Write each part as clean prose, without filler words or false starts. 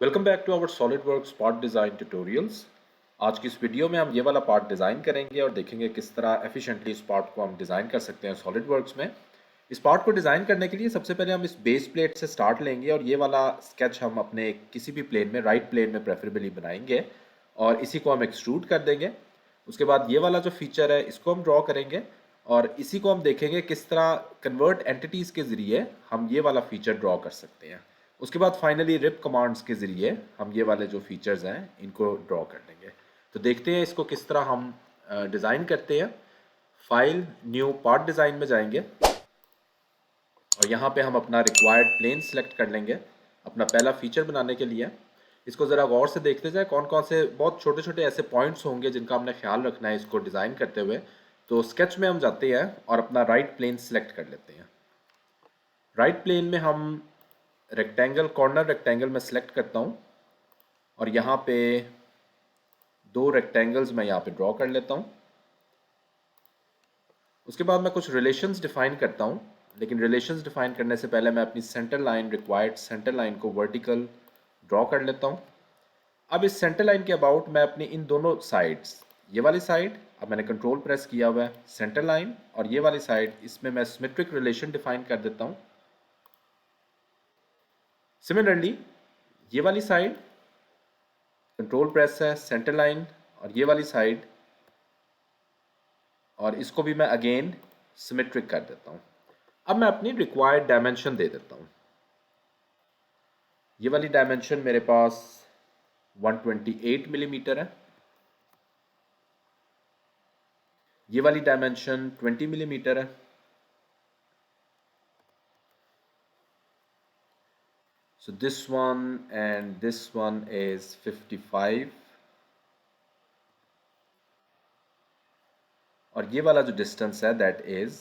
Welcome back to our SolidWorks part design tutorials. आज की इस वीडियो में हम ये वाला पार्ट डिज़ाइन करेंगे और देखेंगे किस तरह एफिशिएंटली इस पार्ट को हम डिज़ाइन कर सकते हैं सॉलिडवर्क्स में। इस पार्ट को डिज़ाइन करने के लिए सबसे पहले हम इस बेस प्लेट से स्टार्ट लेंगे और ये वाला स्केच हम अपने किसी भी प्लेन में, राइट प्लेन में प्रेफरेबली बनाएंगे और इसी को हम एक्सट्रूड कर देंगे। उसके बाद ये वाला जो फीचर है इसको हम ड्रॉ करेंगे और इसी को हम देखेंगे किस तरह कन्वर्ट एंटिटीज़ के ज़रिए हम ये वाला फीचर ड्रॉ कर सकते हैं। उसके बाद फाइनली रिप कमांड्स के ज़रिए हम ये वाले जो फीचर्स हैं इनको ड्रॉ कर लेंगे। तो देखते हैं इसको किस तरह हम डिज़ाइन करते हैं। फाइल, न्यू पार्ट डिज़ाइन में जाएंगे और यहाँ पे हम अपना रिक्वायर्ड प्लेन सेलेक्ट कर लेंगे अपना पहला फीचर बनाने के लिए। इसको ज़रा गौर से देखते जाए कौन कौन से बहुत छोटे छोटे ऐसे पॉइंट्स होंगे जिनका हमने ख्याल रखना है इसको डिज़ाइन करते हुए। तो स्केच में हम जाते हैं और अपना राइट प्लेन सेलेक्ट कर लेते हैं। राइट प्लेन में हम रेक्टेंगल, कॉर्नर रेक्टेंगल में सेलेक्ट करता हूँ और यहाँ पे दो रेक्टेंगल्स मैं यहाँ पे ड्रॉ कर लेता हूँ। उसके बाद मैं कुछ रिलेशंस डिफाइन करता हूँ, लेकिन रिलेशंस डिफाइन करने से पहले मैं अपनी centre line, required centre line को वर्टिकल ड्रॉ कर लेता हूँ। अब इस सेंटर लाइन के अबाउट मैं अपनी इन दोनों साइड्स, ये वाली साइड, अब मैंने कंट्रोल प्रेस किया हुआ है, सेंटर लाइन, और ये वाली साइड, इसमें मैं सिमेट्रिक रिलेशन डिफाइन कर देता हूँ। सिमिलरली ये वाली साइड, कंट्रोल प्रेस है, सेंटर लाइन, और ये वाली साइड, और इसको भी मैं अगेन सिमेट्रिक कर देता हूँ। अब मैं अपनी रिक्वायर्ड डायमेंशन दे देता हूँ। ये वाली डायमेंशन मेरे पास 128 मिलीमीटर है, ये वाली डायमेंशन 20 मिलीमीटर है, so this one and this one is 55, और ये वाला जो डिस्टेंस है दैट इज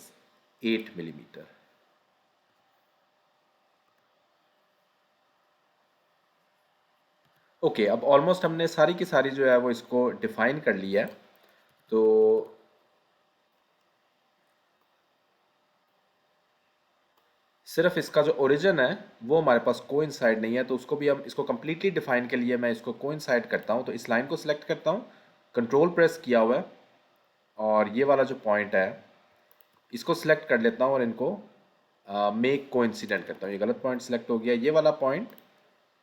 8 मिलीमीटर। ओके, अब ऑलमोस्ट हमने सारी की सारी जो है वो इसको डिफाइन कर लिया है। तो सिर्फ इसका जो ओरिजिन है वो हमारे पास कोइंसाइड नहीं है, तो उसको भी हम इसको कम्प्लीटली डिफाइन के लिए मैं इसको कोइंसाइड करता हूँ। तो इस लाइन को सिलेक्ट करता हूँ, कंट्रोल प्रेस किया हुआ है, और ये वाला जो पॉइंट है इसको सिलेक्ट कर लेता हूँ और इनको मेक कोइंसिडेंट करता हूँ। ये गलत पॉइंट सिलेक्ट हो गया, ये वाला पॉइंट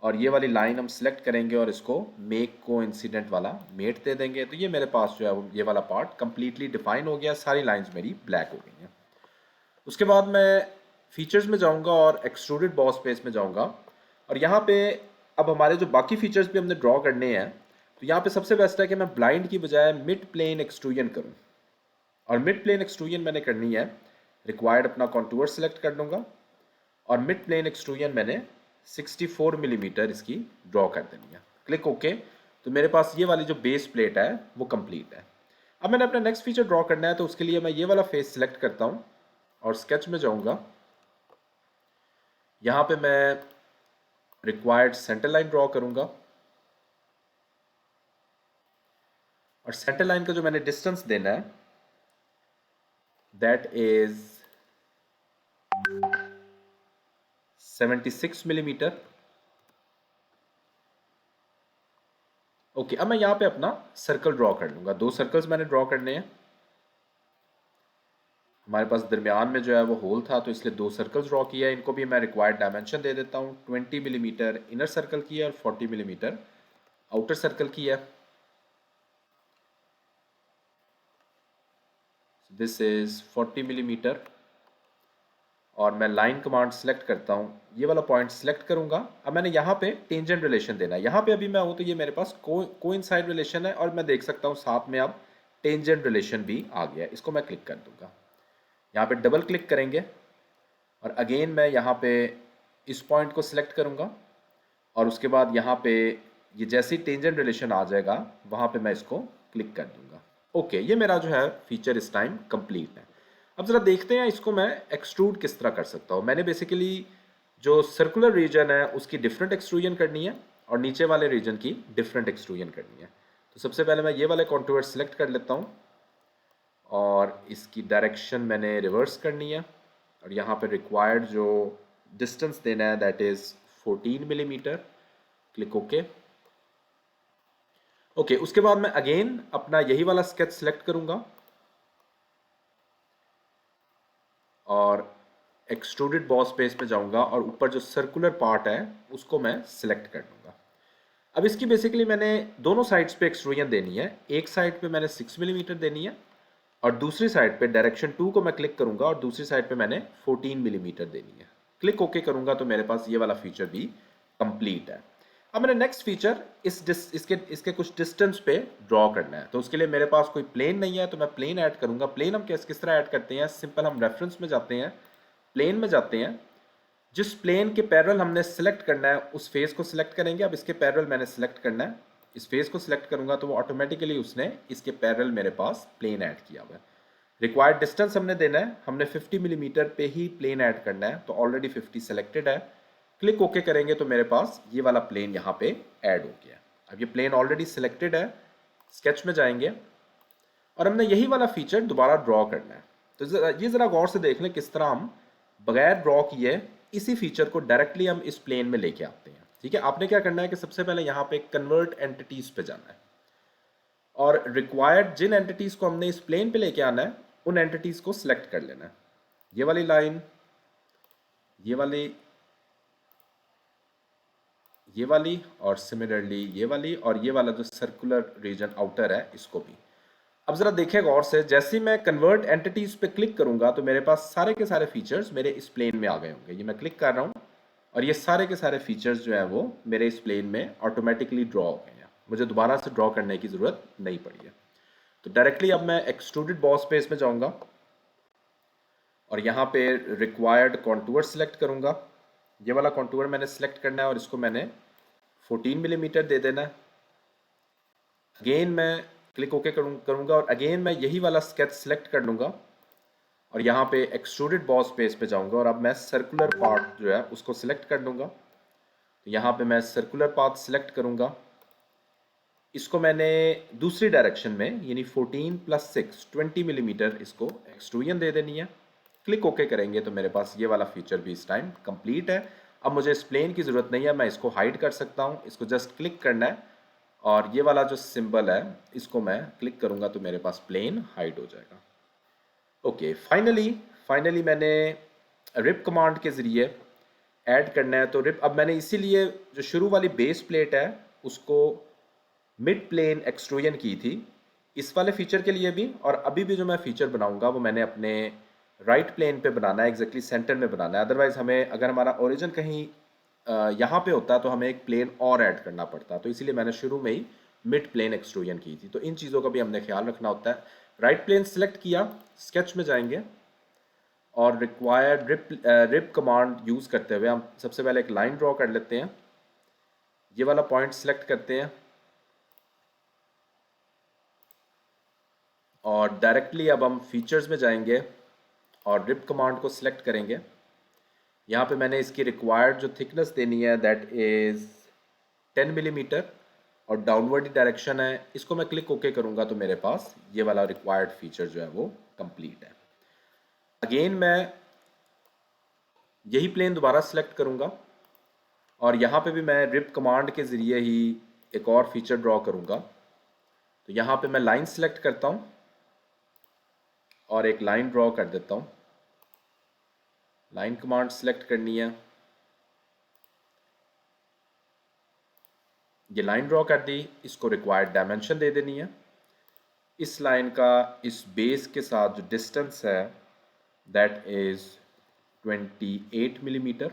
और ये वाली लाइन हम सिलेक्ट करेंगे और इसको मेक कोइंसिडेंट वाला मेट दे देंगे। तो ये मेरे पास जो है वो ये वाला पार्ट कम्प्लीटली डिफाइन हो गया, सारी लाइंस मेरी ब्लैक हो गई हैं। उसके बाद मैं फीचर्स में जाऊंगा और एक्सट्रूडेड बॉस स्पेस में जाऊंगा, और यहाँ पे अब हमारे जो बाकी फीचर्स भी हमने ड्रॉ करने हैं, तो यहाँ पे सबसे बेस्ट है कि मैं ब्लाइंड की बजाय मिड प्लेन एक्सट्रूजन करूँ। और मिड प्लेन एक्सट्रूजन मैंने करनी है, रिक्वायर्ड अपना कॉन्टूर सेलेक्ट कर लूँगा और मिड प्लेन एक्सट्रूजन मैंने 64 मिलीमीटर इसकी ड्रॉ कर देनी है। Click okay. तो मेरे पास ये वाली जो बेस प्लेट है वो कंप्लीट है। अब मैंने अपना नेक्स्ट फीचर ड्रॉ करना है, तो उसके लिए मैं ये वाला फेस सिलेक्ट करता हूँ और स्केच में जाऊँगा। यहाँ पे मैं रिक्वायर्ड सेंटर लाइन ड्रॉ करूँगा और सेंटर लाइन का जो मैंने डिस्टेंस देना है दैट इज 76 मिलीमीटर। ओके, अब मैं यहाँ पे अपना सर्कल ड्रॉ कर लूँगा। दो सर्कल्स मैंने ड्रॉ करने हैं। हमारे पास दरमियान में जो है वो होल था, तो इसलिए दो सर्कल्स ड्रॉ किया है। इनको भी मैं रिक्वायर्ड डायमेंशन दे देता हूँ। 20 मिलीमीटर इनर सर्कल की है और 40 मिलीमीटर आउटर सर्कल की है। दिस इज 40 मिलीमीटर, और मैं लाइन कमांड सेलेक्ट करता हूँ, ये वाला पॉइंट सेलेक्ट करूँगा। अब मैंने यहाँ पे टेंजेंट रिलेशन देना है। यहाँ पे अभी मैं हूँ तो ये मेरे पास कोइंसाइड रिलेशन है, और मैं देख सकता हूँ साथ में अब टेंजेंट रिलेशन भी आ गया है। इसको मैं क्लिक कर दूँगा। यहाँ पे डबल क्लिक करेंगे और अगेन मैं यहाँ पे इस पॉइंट को सिलेक्ट करूँगा, और उसके बाद यहाँ पे ये जैसे ही टेंजेंट रिलेशन आ जाएगा वहाँ पे मैं इसको क्लिक कर दूँगा। ओके, ये मेरा जो है फीचर इस टाइम कंप्लीट है। अब ज़रा देखते हैं इसको मैं एक्सट्रूड किस तरह कर सकता हूँ। मैंने बेसिकली जो सर्कुलर रीजन है उसकी डिफरेंट एक्सट्रूजन करनी है और नीचे वाले रीजन की डिफरेंट एक्सट्रूजन करनी है। तो सबसे पहले मैं ये वाले कॉन्टूर सेलेक्ट कर लेता हूँ और इसकी डायरेक्शन मैंने रिवर्स करनी है, और यहाँ पर रिक्वायर्ड जो डिस्टेंस देना है that is 14 millimetre. Click okay. Okay, उसके बाद मैं अगेन अपना यही वाला स्केच सिलेक्ट करूंगा और एक्सट्रूडेड बॉस बेस पे जाऊंगा और ऊपर जो सर्कुलर पार्ट है उसको मैं सिलेक्ट कर लूंगा। अब इसकी बेसिकली मैंने दोनों साइड्स पे एक्सट्रूजन देनी है। एक साइड पे मैंने 6 मिलीमीटर देनी है और दूसरी साइड पे डायरेक्शन 2 को मैं क्लिक करूंगा और दूसरी साइड पे मैंने 14 मिलीमीटर देनी है। क्लिक ओके करूंगा तो मेरे पास ये वाला फीचर भी कंप्लीट है। अब मैंने नेक्स्ट फीचर इसके कुछ डिस्टेंस पे ड्रॉ करना है। तो उसके लिए मेरे पास कोई प्लेन नहीं है तो मैं प्लेन ऐड करूंगा। प्लेन हम किस तरह ऐड करते हैं, सिंपल हम रेफरेंस में जाते हैं, प्लेन में जाते हैं, जिस प्लेन के पैरेलल हमने सेलेक्ट करना है उस फेस को सिलेक्ट करेंगे। अब इसके पैरेलल मैंने सेलेक्ट करना है, इस फेस को सिलेक्ट करूंगा तो वो ऑटोमेटिकली उसने इसके पैरेलल मेरे पास प्लेन ऐड किया हुआ है। रिक्वायर्ड डिस्टेंस हमने देना है, हमने 50 मिलीमीटर पे ही प्लेन ऐड करना है तो ऑलरेडी 50 सेलेक्टेड है। क्लिक ओके करेंगे तो मेरे पास ये वाला प्लेन यहाँ पे ऐड हो गया। अब ये प्लेन ऑलरेडी सिलेक्टेड है, स्केच में जाएंगे और हमने यही वाला फीचर दोबारा ड्रॉ करना है। तो ये जरा गौर से देख लें किस तरह हम बगैर ड्रॉ किए इसी फीचर को डायरेक्टली हम इस प्लेन में लेके आते हैं। ठीक है, आपने क्या करना है कि सबसे पहले यहाँ पे कन्वर्ट एंटिटीज पे जाना है और रिक्वायर्ड जिन एंटिटीज को हमने इस प्लेन पे लेके आना है उन एंटिटीज को सिलेक्ट कर लेना है। ये वाली लाइन, ये वाली और सिमिलरली ये वाली और ये वाला जो सर्कुलर रीजन आउटर है इसको भी। अब जरा देखें गौर से, जैसे ही मैं कन्वर्ट एंटिटीज पे क्लिक करूंगा तो मेरे पास सारे के सारे फीचर्स मेरे इस प्लेन में आ गए होंगे। ये मैं क्लिक कर रहा हूँ और ये सारे के सारे फीचर्स जो है वो मेरे इस प्लेन में ऑटोमेटिकली ड्रॉ हो गए हैं। मुझे दोबारा से ड्रॉ करने की जरूरत नहीं पड़ी है। तो डायरेक्टली अब मैं एक्सट्रूडेड बॉस बेस में जाऊंगा और यहाँ पे रिक्वायर्ड कॉन्टूर सेलेक्ट करूंगा। ये वाला कॉन्टूर मैंने सेलेक्ट करना है और इसको मैंने 14 मिलीमीटर दे देना है। अगेन मैं क्लिक ओके करूंगा और अगेन मैं यही वाला स्केच सेलेक्ट कर लूंगा और यहाँ पे एक्सट्रूडेड बॉस बेस पे जाऊंगा और अब मैं सर्कुलर पार्ट जो है उसको सिलेक्ट कर लूंगा। तो यहाँ पे मैं सर्कुलर पाथ सिलेक्ट करूंगा, इसको मैंने दूसरी डायरेक्शन में यानी 14 + 6 20 मिलीमीटर इसको एक्सट्रूजन दे देनी है। क्लिक ओके करेंगे तो मेरे पास ये वाला फीचर भी इस टाइम कंप्लीट है। अब मुझे इस प्लेन की ज़रूरत नहीं है, मैं इसको हाइड कर सकता हूँ। इसको जस्ट क्लिक करना है और ये वाला जो सिंबल है इसको मैं क्लिक करूँगा तो मेरे पास प्लेन हाइड हो जाएगा। ओके, फाइनली मैंने रिप कमांड के ज़रिए ऐड करना है। तो रिप अब मैंने इसीलिए जो शुरू वाली बेस प्लेट है उसको मिड प्लेन एक्सट्रूजन की थी इस वाले फीचर के लिए भी, और अभी भी जो मैं फीचर बनाऊंगा वो मैंने अपने राइट प्लेन पे बनाना है, एग्जैक्टली सेंटर में बनाना है। अदरवाइज हमें अगर हमारा ओरिजिन कहीं यहाँ पे होता तो हमें एक प्लेन और ऐड करना पड़ता। तो इसीलिए मैंने शुरू में ही मिड प्लेन एक्सट्रूजन की थी। तो इन चीज़ों का भी हमने ख्याल रखना होता है। राइट प्लेन सेलेक्ट किया, स्केच में जाएंगे और रिक्वायर्ड रिप कमांड यूज़ करते हुए हम सबसे पहले एक लाइन ड्रॉ कर लेते हैं। ये वाला पॉइंट सेलेक्ट करते हैं और डायरेक्टली अब हम फीचर्स में जाएंगे और रिप कमांड को सिलेक्ट करेंगे। यहाँ पे मैंने इसकी रिक्वायर्ड जो थिकनेस देनी है दैट इज़ 10 मिलीमीटर और डाउनवर्ड डायरेक्शन है। इसको मैं क्लिक ओके करूँगा तो मेरे पास ये वाला रिक्वायर्ड फीचर जो है वो कंप्लीट है। अगेन मैं यही प्लेन दोबारा सिलेक्ट करूँगा और यहाँ पे भी मैं रिप कमांड के ज़रिए ही एक और फीचर ड्रॉ करूँगा। तो यहाँ पे मैं लाइन सिलेक्ट करता हूँ और एक लाइन ड्रॉ कर देता हूँ। लाइन कमांड सिलेक्ट करनी है, ये लाइन ड्रॉ कर दी, इसको रिक्वायर्ड डायमेंशन दे देनी है। इस लाइन का इस बेस के साथ जो डिस्टेंस है दैट इज़ 28 मिलीमीटर।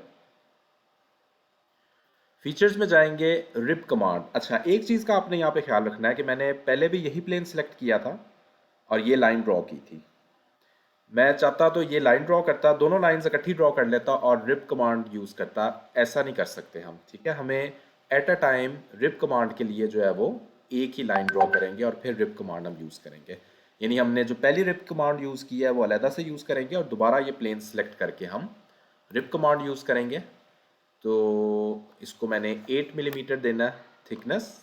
फीचर्स में जाएंगे, रिप कमांड। अच्छा, एक चीज़ का आपने यहाँ पे ख्याल रखना है कि मैंने पहले भी यही प्लेन सिलेक्ट किया था और ये लाइन ड्रॉ की थी। मैं चाहता तो ये लाइन ड्रॉ करता, दोनों लाइंस इकट्ठी ड्रॉ कर लेता और रिप कमांड यूज़ करता। ऐसा नहीं कर सकते हम, ठीक है। हमें एट अ टाइम रिप कमांड के लिए जो है वो एक ही लाइन ड्रॉ करेंगे और फिर रिप कमांड हम यूज़ करेंगे। यानी हमने जो पहली रिप कमांड यूज़ की है वो अलहदा से यूज़ करेंगे और दोबारा ये प्लेन सेलेक्ट करके हम रिप कमांड यूज़ करेंगे। तो इसको मैंने 8 मिलीमीटर देना है थिकनेस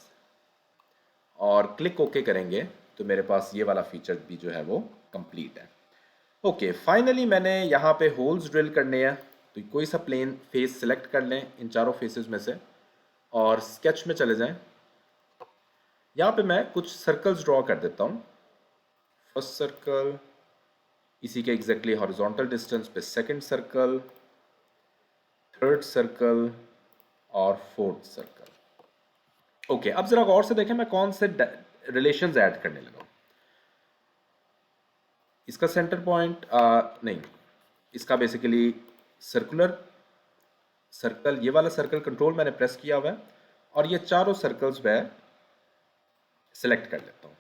और क्लिक ओके करेंगे तो मेरे पास ये वाला फीचर भी जो है वो कंप्लीट है। ओके, फाइनली मैंने यहाँ पे होल्स ड्रिल करने हैं। तो कोई सा प्लेन फेस सिलेक्ट कर लें इन चारों फेसेस में से और स्केच में चले जाएं। यहाँ पे मैं कुछ सर्कल्स ड्रॉ कर देता हूँ। फर्स्ट सर्कल, इसी के एग्जैक्टली हॉरिजॉन्टल डिस्टेंस पे सेकंड सर्कल, थर्ड सर्कल और फोर्थ सर्कल। ओके, अब जरा गौर से देखें मैं कौन से रिलेशंस ऐड करने लगा हूं। इसका सेंटर पॉइंट नहीं, इसका बेसिकली सर्कुलर सर्कल, ये वाला सर्कल कंट्रोल मैंने प्रेस किया हुआ है और ये चारों सर्कल्स मैं सिलेक्ट कर लेता हूँ।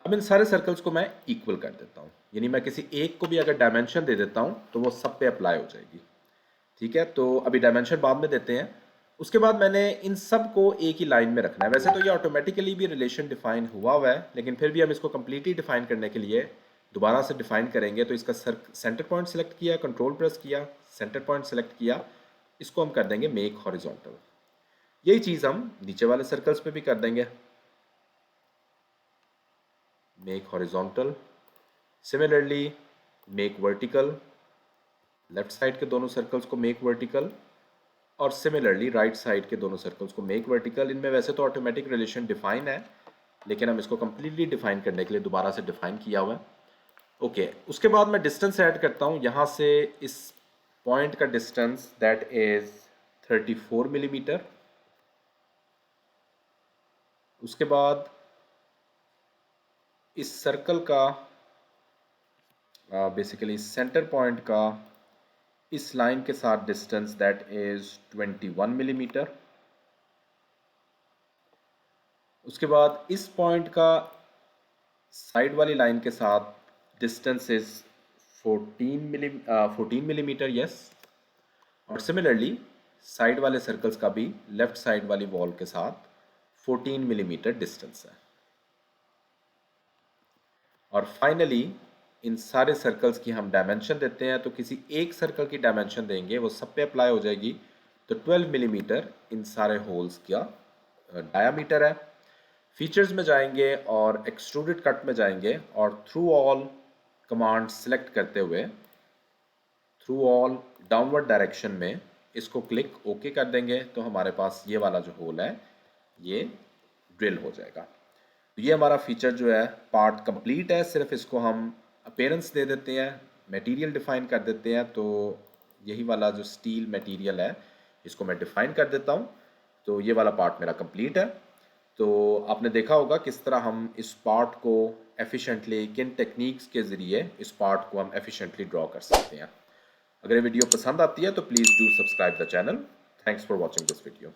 अब इन सारे सर्कल्स को मैं इक्वल कर देता हूँ, यानी मैं किसी एक को भी अगर डायमेंशन दे देता हूँ तो वो सब पे अप्लाई हो जाएगी। ठीक है, तो अभी डायमेंशन बाद में देते हैं। उसके बाद मैंने इन सब को एक ही लाइन में रखना है। वैसे तो ये ऑटोमेटिकली भी रिलेशन डिफाइन हुआ है, लेकिन फिर भी हम इसको कंप्लीटली डिफाइन करने के लिए दोबारा से डिफाइन करेंगे। तो इसका सेंटर पॉइंट सेलेक्ट किया, कंट्रोल प्रेस किया, सेंटर पॉइंट सेलेक्ट किया, इसको हम कर देंगे मेक हॉरिजॉन्टल। यही चीज़ हम नीचे वाले सर्कल्स पे भी कर देंगे, make horizontal. Similarly make vertical, left side के दोनों सर्कल्स को मेक वर्टिकल, और सिमिलरली राइट साइड के दोनों सर्कल्स को मेक वर्टिकल। इनमें वैसे तो ऑटोमेटिक रिलेशन डिफाइन है, लेकिन हम इसको कंप्लीटली डिफाइन करने के लिए दोबारा से डिफाइन किया हुआ है। ओके, उसके बाद मैं डिस्टेंस ऐड करता हूँ। यहाँ से इस पॉइंट का डिस्टेंस दैट इज 34 मिलीमीटर। उसके बाद इस सर्कल का बेसिकली सेंटर पॉइंट का इस लाइन के साथ डिस्टेंस दैट इज 21 मिलीमीटर। उसके बाद इस पॉइंट का साइड वाली लाइन के साथ डिस्टेंस इज 14 मिलीमीटर, यस। और सिमिलरली साइड वाले सर्कल्स का भी लेफ्ट साइड वाली वॉल के साथ 14 मिलीमीटर डिस्टेंस है। और फाइनली इन सारे सर्कल्स की हम डायमेंशन देते हैं, तो किसी एक सर्कल की डायमेंशन देंगे, वो सब पे अप्लाई हो जाएगी। तो 12 मिलीमीटर इन सारे होल्स का डायामीटर है। फीचर्स में जाएंगे और एक्सट्रूडेड कट में जाएंगे और थ्रू ऑल कमांड सेलेक्ट करते हुए थ्रू ऑल डाउनवर्ड डायरेक्शन में इसको क्लिक ओके कर देंगे, तो हमारे पास ये वाला जो होल है ये ड्रिल हो जाएगा। तो ये हमारा फीचर जो है पार्ट कंप्लीट है। सिर्फ इसको हम अपीयरेंस दे देते हैं, मटेरियल डिफाइन कर देते हैं। तो यही वाला जो स्टील मटेरियल है इसको मैं डिफाइन कर देता हूँ। तो ये वाला पार्ट मेरा कंप्लीट है। तो आपने देखा होगा किस तरह हम इस पार्ट को एफिशिएंटली, किन टेक्निक्स के ज़रिए इस पार्ट को हम एफिशिएंटली ड्रॉ कर सकते हैं। अगर ये वीडियो पसंद आती है तो please do subscribe the channel. Thanks for watching this video.